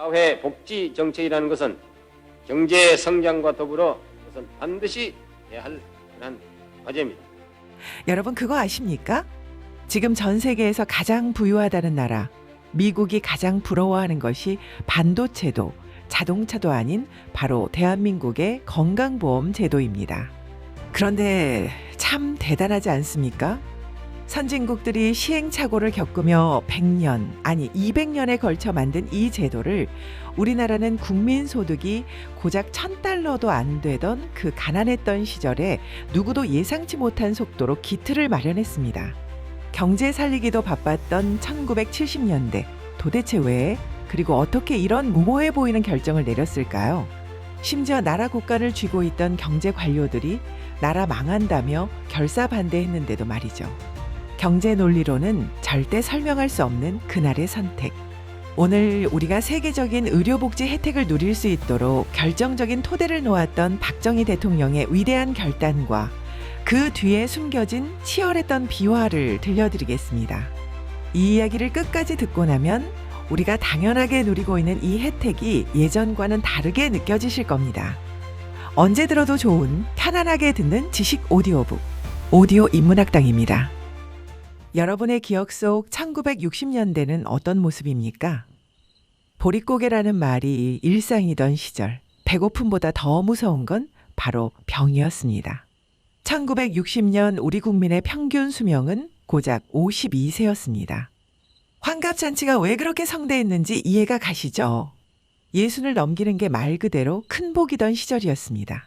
사회 복지 정책이라는 것은 경제 성장과 더불어 그것은 반드시 해야 할 그런 과제입니다. 여러분 그거 아십니까? 지금 전 세계에서 가장 부유하다는 나라, 미국이 가장 부러워하는 것이 반도체도 자동차도 아닌 바로 대한민국의 건강보험 제도입니다. 그런데 참 대단하지 않습니까? 선진국들이 시행착오를 겪으며 100년, 아니 200년에 걸쳐 만든 이 제도를 우리나라는 국민소득이 고작 $1,000도 안 되던 그 가난했던 시절에 누구도 예상치 못한 속도로 기틀을 마련했습니다. 경제 살리기도 바빴던 1970년대, 도대체 왜, 그리고 어떻게 이런 무모해 보이는 결정을 내렸을까요? 심지어 나라 국가를 쥐고 있던 경제 관료들이 나라 망한다며 결사 반대했는데도 말이죠. 경제 논리로는 절대 설명할 수 없는 그날의 선택. 오늘 우리가 세계적인 의료복지 혜택을 누릴 수 있도록 결정적인 토대를 놓았던 박정희 대통령의 위대한 결단과 그 뒤에 숨겨진 치열했던 비화를 들려드리겠습니다. 이 이야기를 끝까지 듣고 나면 우리가 당연하게 누리고 있는 이 혜택이 예전과는 다르게 느껴지실 겁니다. 언제 들어도 좋은 편안하게 듣는 지식 오디오북 오디오 인문학당입니다. 여러분의 기억 속 1960년대는 어떤 모습입니까? 보릿고개라는 말이 일상이던 시절, 배고픔보다 더 무서운 건 바로 병이었습니다. 1960년 우리 국민의 평균 수명은 고작 52세였습니다. 환갑잔치가 왜 그렇게 성대했는지 이해가 가시죠? 예순을 넘기는 게 말 그대로 큰 복이던 시절이었습니다.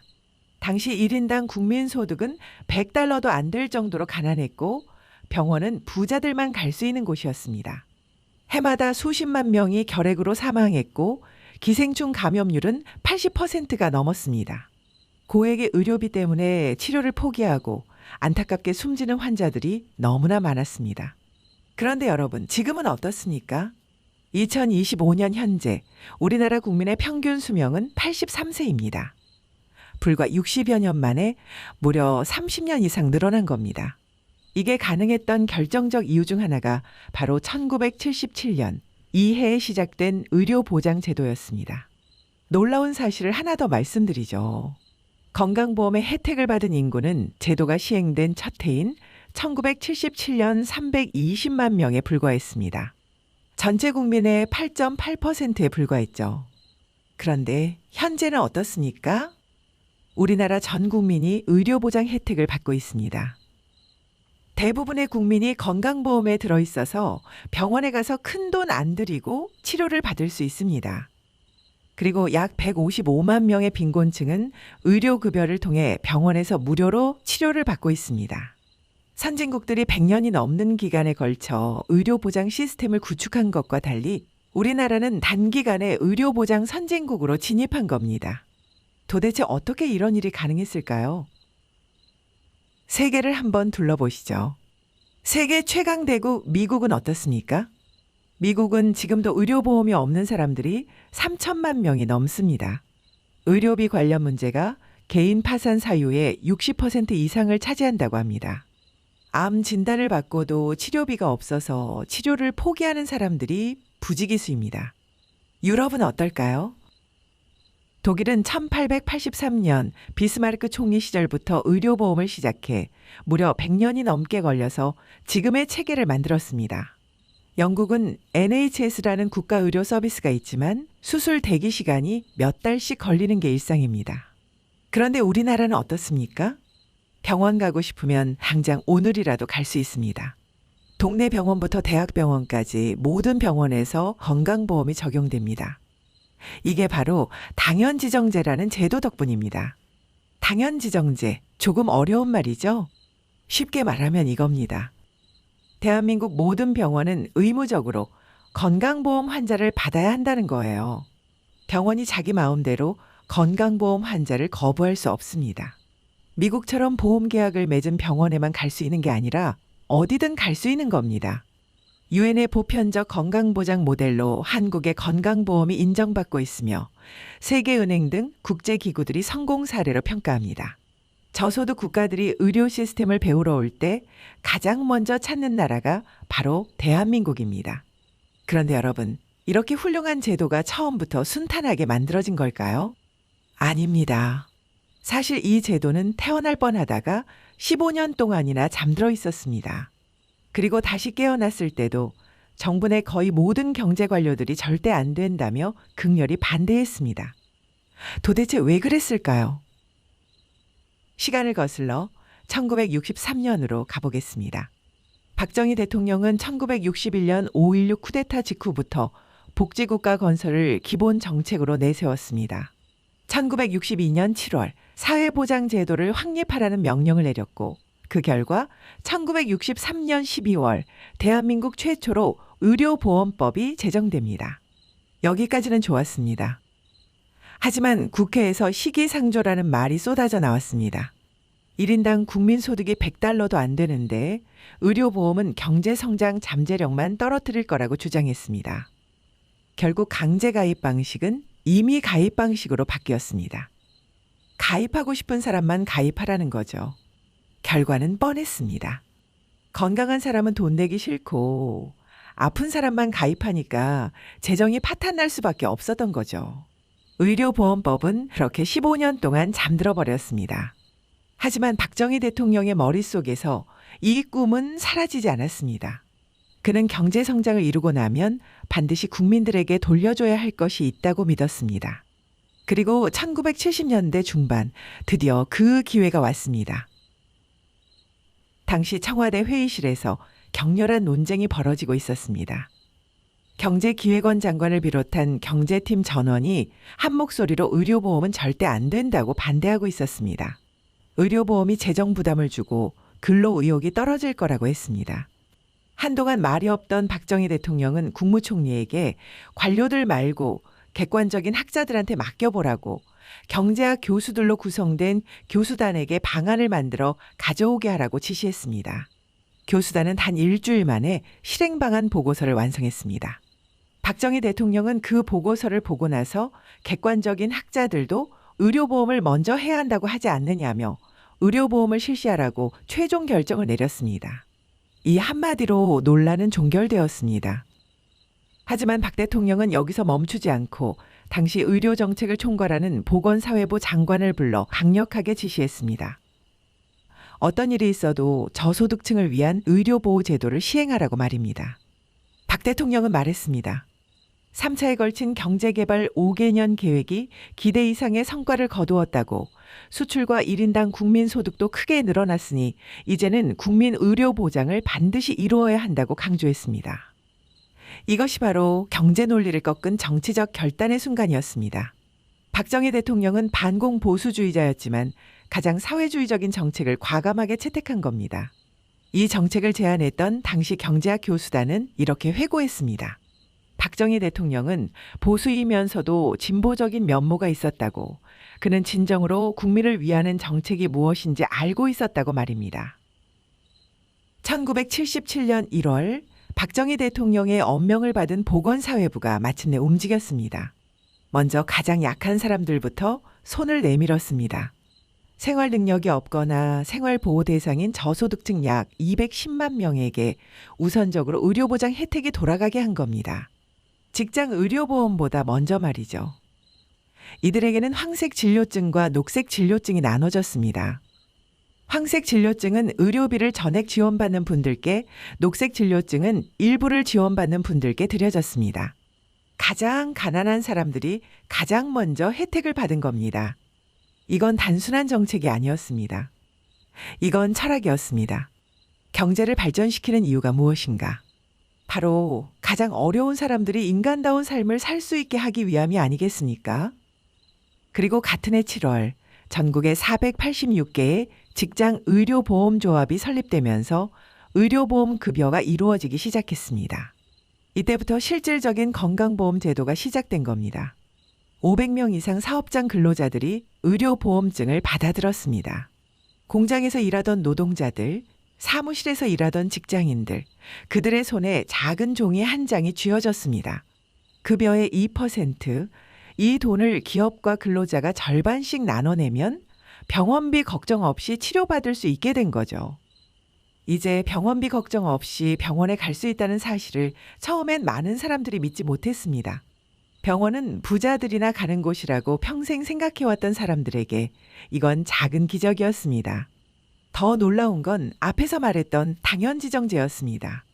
당시 1인당 국민소득은 $100도 안 될 정도로 가난했고 병원은 부자들만 갈 수 있는 곳이었습니다. 해마다 수십만 명이 결핵으로 사망했고 기생충 감염률은 80%가 넘었습니다. 고액의 의료비 때문에 치료를 포기하고 안타깝게 숨지는 환자들이 너무나 많았습니다. 그런데 여러분, 지금은 어떻습니까? 2025년 현재 우리나라 국민의 평균 수명은 83세입니다. 불과 60여 년 만에 무려 30년 이상 늘어난 겁니다. 이게 가능했던 결정적 이유 중 하나가 바로 1977년 이해에 시작된 의료보장제도였습니다. 놀라운 사실을 하나 더 말씀드리죠. 건강보험의 혜택을 받은 인구는 제도가 시행된 첫 해인 1977년 320만 명에 불과했습니다. 전체 국민의 8.8%에 불과했죠. 그런데 현재는 어떻습니까? 우리나라 전 국민이 의료보장 혜택을 받고 있습니다. 대부분의 국민이 건강보험에 들어있어서 병원에 가서 큰 돈 안 들이고 치료를 받을 수 있습니다. 그리고 약 155만 명의 빈곤층은 의료급여를 통해 병원에서 무료로 치료를 받고 있습니다. 선진국들이 100년이 넘는 기간에 걸쳐 의료보장 시스템을 구축한 것과 달리 우리나라는 단기간에 의료보장 선진국으로 진입한 겁니다. 도대체 어떻게 이런 일이 가능했을까요? 세계를 한번 둘러보시죠. 세계 최강 대국 미국은 어떻습니까? 미국은 지금도 의료보험이 없는 사람들이 3천만 명이 넘습니다. 의료비 관련 문제가 개인 파산 사유의 60% 이상을 차지한다고 합니다. 암 진단을 받고도 치료비가 없어서 치료를 포기하는 사람들이 부지기수입니다. 유럽은 어떨까요? 독일은 1883년 비스마르크 총리 시절부터 의료보험을 시작해 무려 100년이 넘게 걸려서 지금의 체계를 만들었습니다. 영국은 NHS라는 국가의료 서비스가 있지만 수술 대기 시간이 몇 달씩 걸리는 게 일상입니다. 그런데 우리나라는 어떻습니까? 병원 가고 싶으면 당장 오늘이라도 갈 수 있습니다. 동네 병원부터 대학병원까지 모든 병원에서 건강보험이 적용됩니다. 이게 바로 당연지정제라는 제도 덕분입니다. 당연지정제, 조금 어려운 말이죠? 쉽게 말하면 이겁니다. 대한민국 모든 병원은 의무적으로 건강보험 환자를 받아야 한다는 거예요. 병원이 자기 마음대로 건강보험 환자를 거부할 수 없습니다. 미국처럼 보험계약을 맺은 병원에만 갈 수 있는 게 아니라 어디든 갈 수 있는 겁니다. 유엔의 보편적 건강보장 모델로 한국의 건강보험이 인정받고 있으며 세계은행 등 국제기구들이 성공 사례로 평가합니다. 저소득 국가들이 의료 시스템을 배우러 올 때 가장 먼저 찾는 나라가 바로 대한민국입니다. 그런데 여러분, 이렇게 훌륭한 제도가 처음부터 순탄하게 만들어진 걸까요? 아닙니다. 사실 이 제도는 태어날 뻔하다가 15년 동안이나 잠들어 있었습니다. 그리고 다시 깨어났을 때도 정부 내 거의 모든 경제 관료들이 절대 안 된다며 극렬히 반대했습니다. 도대체 왜 그랬을까요? 시간을 거슬러 1963년으로 가보겠습니다. 박정희 대통령은 1961년 5.16 쿠데타 직후부터 복지국가 건설을 기본 정책으로 내세웠습니다. 1962년 7월 사회보장제도를 확립하라는 명령을 내렸고 그 결과 1963년 12월 대한민국 최초로 의료보험법이 제정됩니다. 여기까지는 좋았습니다. 하지만 국회에서 시기상조라는 말이 쏟아져 나왔습니다. 1인당 국민소득이 100달러도 안 되는데 의료보험은 경제성장 잠재력만 떨어뜨릴 거라고 주장했습니다. 결국 강제가입 방식은 임의 가입 방식으로 바뀌었습니다. 가입하고 싶은 사람만 가입하라는 거죠. 결과는 뻔했습니다. 건강한 사람은 돈 내기 싫고 아픈 사람만 가입하니까 재정이 파탄날 수밖에 없었던 거죠. 의료보험법은 그렇게 15년 동안 잠들어 버렸습니다. 하지만 박정희 대통령의 머릿속에서 이 꿈은 사라지지 않았습니다. 그는 경제 성장을 이루고 나면 반드시 국민들에게 돌려줘야 할 것이 있다고 믿었습니다. 그리고 1970년대 중반 드디어 그 기회가 왔습니다. 당시 청와대 회의실에서 격렬한 논쟁이 벌어지고 있었습니다. 경제기획원 장관을 비롯한 경제팀 전원이 한 목소리로 의료보험은 절대 안 된다고 반대하고 있었습니다. 의료보험이 재정 부담을 주고 근로 의욕이 떨어질 거라고 했습니다. 한동안 말이 없던 박정희 대통령은 국무총리에게 관료들 말고 객관적인 학자들한테 맡겨보라고 경제학 교수들로 구성된 교수단에게 방안을 만들어 가져오게 하라고 지시했습니다. 교수단은 단 일주일 만에 실행 방안 보고서를 완성했습니다. 박정희 대통령은 그 보고서를 보고 나서 객관적인 학자들도 의료보험을 먼저 해야 한다고 하지 않느냐며 의료보험을 실시하라고 최종 결정을 내렸습니다. 이 한마디로 논란은 종결되었습니다. 하지만 박 대통령은 여기서 멈추지 않고 당시 의료정책을 총괄하는 보건사회부 장관을 불러 강력하게 지시했습니다. 어떤 일이 있어도 저소득층을 위한 의료보호제도를 시행하라고 말입니다. 박 대통령은 말했습니다. 3차에 걸친 경제개발 5개년 계획이 기대 이상의 성과를 거두었다고 수출과 1인당 국민소득도 크게 늘어났으니 이제는 국민의료보장을 반드시 이루어야 한다고 강조했습니다. 이것이 바로 경제 논리를 꺾은 정치적 결단의 순간이었습니다. 박정희 대통령은 반공보수주의자였지만 가장 사회주의적인 정책을 과감하게 채택한 겁니다. 이 정책을 제안했던 당시 경제학 교수단은 이렇게 회고했습니다. 박정희 대통령은 보수이면서도 진보적인 면모가 있었다고, 그는 진정으로 국민을 위하는 정책이 무엇인지 알고 있었다고 말입니다. 1977년 1월 박정희 대통령의 엄명을 받은 보건사회부가 마침내 움직였습니다. 먼저 가장 약한 사람들부터 손을 내밀었습니다. 생활 능력이 없거나 생활보호 대상인 저소득층 약 210만 명에게 우선적으로 의료보장 혜택이 돌아가게 한 겁니다. 직장 의료보험보다 먼저 말이죠. 이들에게는 황색 진료증과 녹색 진료증이 나눠졌습니다. 황색 진료증은 의료비를 전액 지원받는 분들께, 녹색 진료증은 일부를 지원받는 분들께 드려졌습니다. 가장 가난한 사람들이 가장 먼저 혜택을 받은 겁니다. 이건 단순한 정책이 아니었습니다. 이건 철학이었습니다. 경제를 발전시키는 이유가 무엇인가? 바로 가장 어려운 사람들이 인간다운 삶을 살 수 있게 하기 위함이 아니겠습니까? 그리고 같은 해 7월 전국에 486개의 직장 의료보험조합이 설립되면서 의료보험 급여가 이루어지기 시작했습니다. 이때부터 실질적인 건강보험 제도가 시작된 겁니다. 500명 이상 사업장 근로자들이 의료보험증을 받아들었습니다. 공장에서 일하던 노동자들, 사무실에서 일하던 직장인들, 그들의 손에 작은 종이 한 장이 쥐어졌습니다. 급여의 2%, 이 돈을 기업과 근로자가 절반씩 나눠내면 병원비 걱정 없이 치료받을 수 있게 된 거죠. 이제 병원비 걱정 없이 병원에 갈 수 있다는 사실을 처음엔 많은 사람들이 믿지 못했습니다. 병원은 부자들이나 가는 곳이라고 평생 생각해왔던 사람들에게 이건 작은 기적이었습니다. 더 놀라운 건 앞에서 말했던 당연지정제였습니다.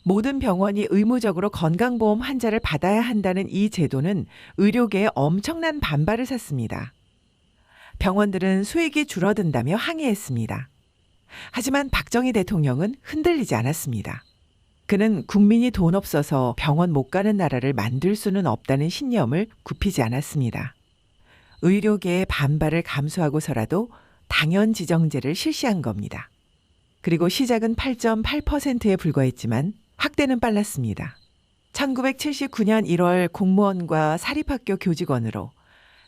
모든 병원이 의무적으로 건강보험 환자를 받아야 한다는 이 제도는 의료계에 엄청난 반발을 샀습니다. 병원들은 수익이 줄어든다며 항의했습니다. 하지만 박정희 대통령은 흔들리지 않았습니다. 그는 국민이 돈 없어서 병원 못 가는 나라를 만들 수는 없다는 신념을 굽히지 않았습니다. 의료계의 반발을 감수하고서라도 당연지정제를 실시한 겁니다. 그리고 시작은 8.8%에 불과했지만 확대는 빨랐습니다. 1979년 1월 공무원과 사립학교 교직원으로,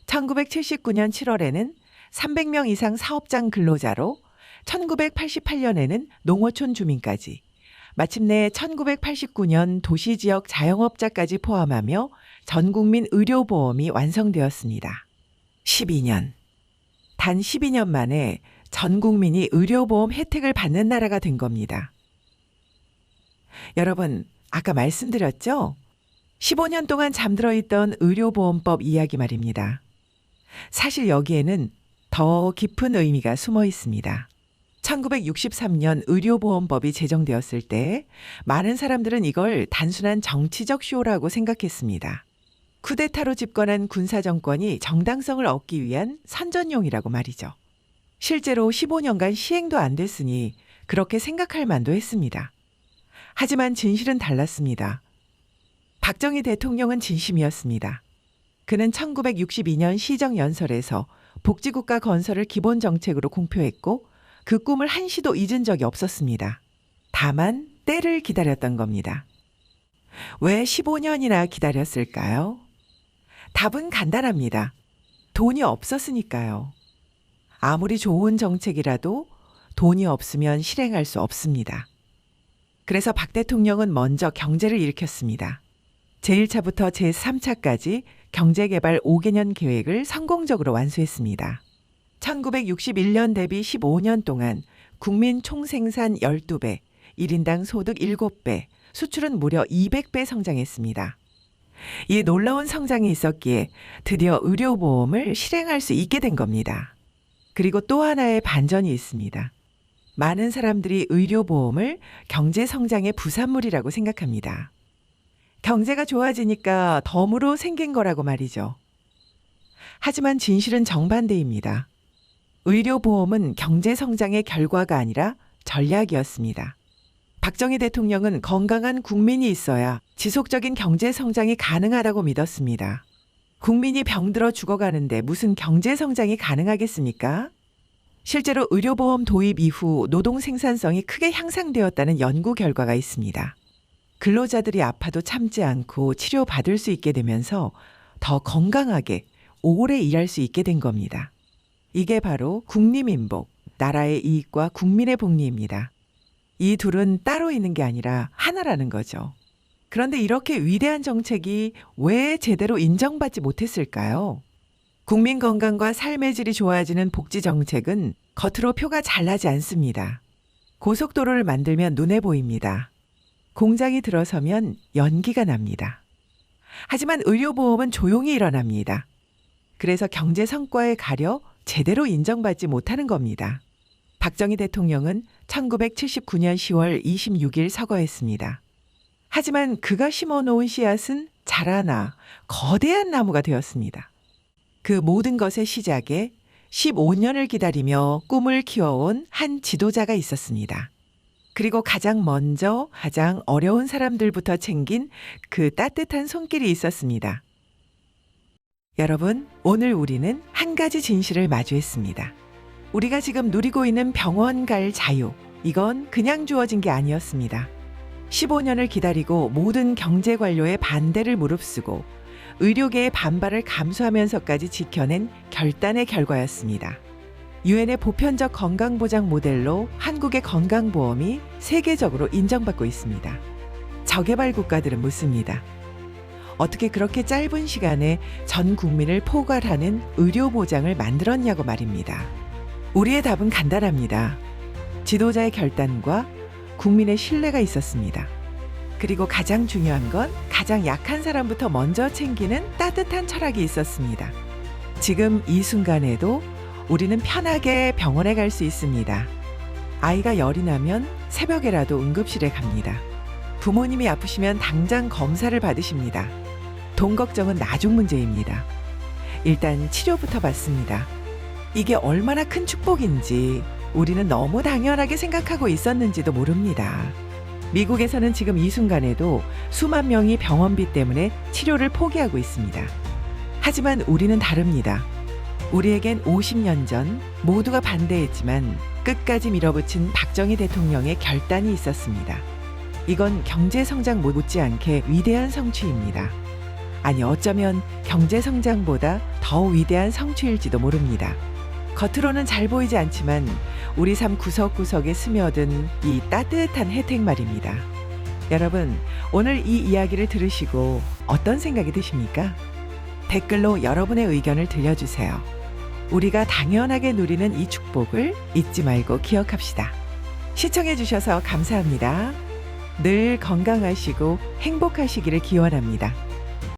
1979년 7월에는 300명 이상 사업장 근로자로, 1988년에는 농어촌 주민까지, 마침내 1989년 도시지역 자영업자까지 포함하며 전국민 의료보험이 완성되었습니다. 12년. 단 12년 만에 전 국민이 의료보험 혜택을 받는 나라가 된 겁니다. 여러분, 아까 말씀드렸죠? 15년 동안 잠들어 있던 의료보험법 이야기 말입니다. 사실 여기에는 더 깊은 의미가 숨어 있습니다. 1963년 의료보험법이 제정되었을 때 많은 사람들은 이걸 단순한 정치적 쇼라고 생각했습니다. 쿠데타로 집권한 군사정권이 정당성을 얻기 위한 선전용이라고 말이죠. 실제로 15년간 시행도 안 됐으니 그렇게 생각할 만도 했습니다. 하지만 진실은 달랐습니다. 박정희 대통령은 진심이었습니다. 그는 1962년 시정연설에서 복지국가 건설을 기본 정책으로 공표했고 그 꿈을 한시도 잊은 적이 없었습니다. 다만 때를 기다렸던 겁니다. 왜 15년이나 기다렸을까요? 답은 간단합니다. 돈이 없었으니까요. 아무리 좋은 정책이라도 돈이 없으면 실행할 수 없습니다. 그래서 박 대통령은 먼저 경제를 일으켰습니다. 제1차부터 제3차까지 경제개발 5개년 계획을 성공적으로 완수했습니다. 1961년 대비 15년 동안 국민 총생산 12배, 1인당 소득 7배, 수출은 무려 200배 성장했습니다. 이 놀라운 성장이 있었기에 드디어 의료보험을 실행할 수 있게 된 겁니다. 그리고 또 하나의 반전이 있습니다. 많은 사람들이 의료보험을 경제성장의 부산물이라고 생각합니다. 경제가 좋아지니까 덤으로 생긴 거라고 말이죠. 하지만 진실은 정반대입니다. 의료보험은 경제성장의 결과가 아니라 전략이었습니다. 박정희 대통령은 건강한 국민이 있어야 지속적인 경제성장이 가능하다고 믿었습니다. 국민이 병들어 죽어가는데 무슨 경제성장이 가능하겠습니까? 실제로 의료보험 도입 이후 노동 생산성이 크게 향상되었다는 연구 결과가 있습니다. 근로자들이 아파도 참지 않고 치료받을 수 있게 되면서 더 건강하게 오래 일할 수 있게 된 겁니다. 이게 바로 국리민복, 나라의 이익과 국민의 복리입니다. 이 둘은 따로 있는 게 아니라 하나라는 거죠. 그런데 이렇게 위대한 정책이 왜 제대로 인정받지 못했을까요? 국민 건강과 삶의 질이 좋아지는 복지 정책은 겉으로 표가 잘 나지 않습니다. 고속도로를 만들면 눈에 보입니다. 공장이 들어서면 연기가 납니다. 하지만 의료보험은 조용히 일어납니다. 그래서 경제 성과에 가려 제대로 인정받지 못하는 겁니다. 박정희 대통령은 1979년 10월 26일 서거했습니다. 하지만 그가 심어놓은 씨앗은 자라나 거대한 나무가 되었습니다. 그 모든 것의 시작에 15년을 기다리며 꿈을 키워온 한 지도자가 있었습니다. 그리고 가장 먼저 가장 어려운 사람들부터 챙긴 그 따뜻한 손길이 있었습니다. 여러분, 오늘 우리는 한 가지 진실을 마주했습니다. 우리가 지금 누리고 있는 병원 갈 자유, 이건 그냥 주어진 게 아니었습니다. 15년을 기다리고 모든 경제 관료의 반대를 무릅쓰고 의료계의 반발을 감수하면서까지 지켜낸 결단의 결과였습니다. 유엔의 보편적 건강보장 모델로 한국의 건강보험이 세계적으로 인정받고 있습니다. 저개발 국가들은 묻습니다. 어떻게 그렇게 짧은 시간에 전 국민을 포괄하는 의료보장을 만들었냐고 말입니다. 우리의 답은 간단합니다. 지도자의 결단과 국민의 신뢰가 있었습니다. 그리고 가장 중요한 건 가장 약한 사람부터 먼저 챙기는 따뜻한 철학이 있었습니다. 지금 이 순간에도 우리는 편하게 병원에 갈 수 있습니다. 아이가 열이 나면 새벽에라도 응급실에 갑니다. 부모님이 아프시면 당장 검사를 받으십니다. 돈 걱정은 나중 문제입니다. 일단 치료부터 받습니다. 이게 얼마나 큰 축복인지 우리는 너무 당연하게 생각하고 있었는지도 모릅니다. 미국에서는 지금 이 순간에도 수만 명이 병원비 때문에 치료를 포기하고 있습니다. 하지만 우리는 다릅니다. 우리에겐 50년 전 모두가 반대했지만 끝까지 밀어붙인 박정희 대통령의 결단이 있었습니다. 이건 경제성장 못지않게 위대한 성취입니다. 아니, 어쩌면 경제성장보다 더 위대한 성취일지도 모릅니다. 겉으로는 잘 보이지 않지만 우리 삶 구석구석에 스며든 이 따뜻한 혜택 말입니다. 여러분, 오늘 이 이야기를 들으시고 어떤 생각이 드십니까? 댓글로 여러분의 의견을 들려주세요. 우리가 당연하게 누리는 이 축복을 잊지 말고 기억합시다. 시청해주셔서 감사합니다. 늘 건강하시고 행복하시기를 기원합니다.